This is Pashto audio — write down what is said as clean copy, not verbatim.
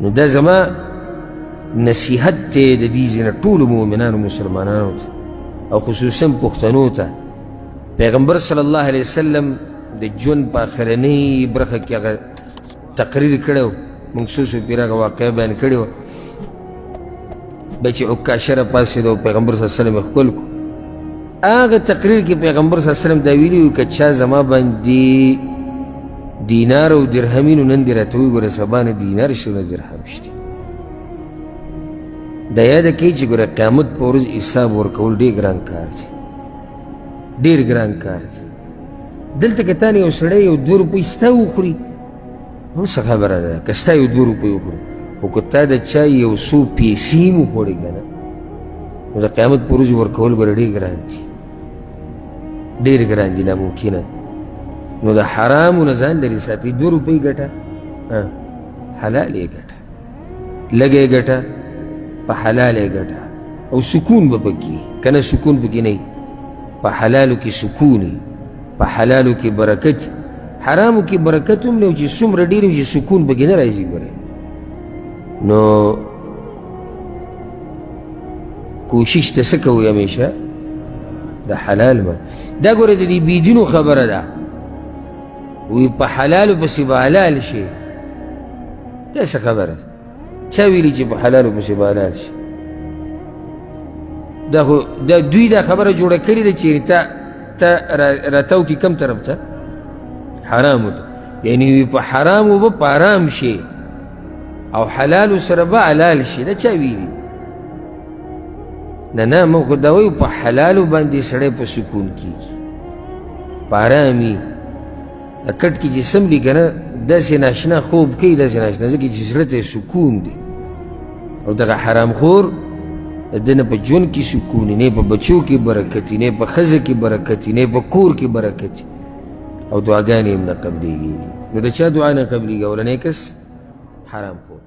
نو دا زما نصیحت ته د دې ځینې ټولو مؤمنانو مسلمانانو ته او خصوصا پښتنو ته پیغمبر صلی الله علیه وسلم د ژوند په آخرنۍ برخه کې هغه تقریر کړی و موږ څو پیر هغه واقعه بیان کړې وه بیا چې عکاشه راپاڅېده او پیغمبر صلی الله علیه وسلم یې ښکل کړو هغه تقریر کې پیغمبر صلی الله علیه وسلم دا ویلي وو که چا زما باندې دینار او درهمینو نن دې راته وګوره سبا نه دینار شته نه درهم شته دا یاده کوي چې ګوره قیامت په ورځ حساب ورکول ډېر ګران کار دی ډېر ګران کار دی دلته که تا نه یو سړی یو 2 روپۍ ستا وخوري نو څه خبره ده که ستا یو 2 روپۍ وخوري خو که تا د چا یو څو پیسې هم وخوړې که نه نو د قیامت په ورځ ورکول ګوره ډېر ګران دي ډېر ګران دي ناممکنه نو د حرامو نه ځان لرې ساتي 2 روپۍ ګټه حلال یې ګټه لږه یې ګټه په حلال یې ګټه او سکون به پکې که نه سکون پکې نه په حلالو کې سکون په حلالو کې برکت حرامو کې برکت هم نه چې څومره ډېر وي چې سکون پکې نه راځي ګورې نو کوشش ته څه کوئ همیشه د حلال ما دا ګوره د دې بېدینو خبره ده وی په حلالو پسې به حلال شي دا څه خبره ده چا ویلي چې په حلالو پسې به حلال شي دا خو دوی دا خبره جوړه کړې ده چې ته راتاو کې کم طرف ته حرامو ته یعنې وی په حرامو به په حرام شي او حلالو سره به حلال شي دا چا ویلي نه موږ خو دا وایو په حلالو باندې سړی په سکون کېږي په حرامي کټ کې چې سم دي که نه داسې ناشنا خوب کوي داسې ناشنا ځکه چې زړه ته سکون دی او دغه حرام خور د نه په ژوند کې سکون نه په بچو کې برکت نه په ښځه کې برکت نه په کور کې برکت او دعاګانې هم نه قبلېږي نو د چا دعا نه قبلېږي اولنی کس حرام خور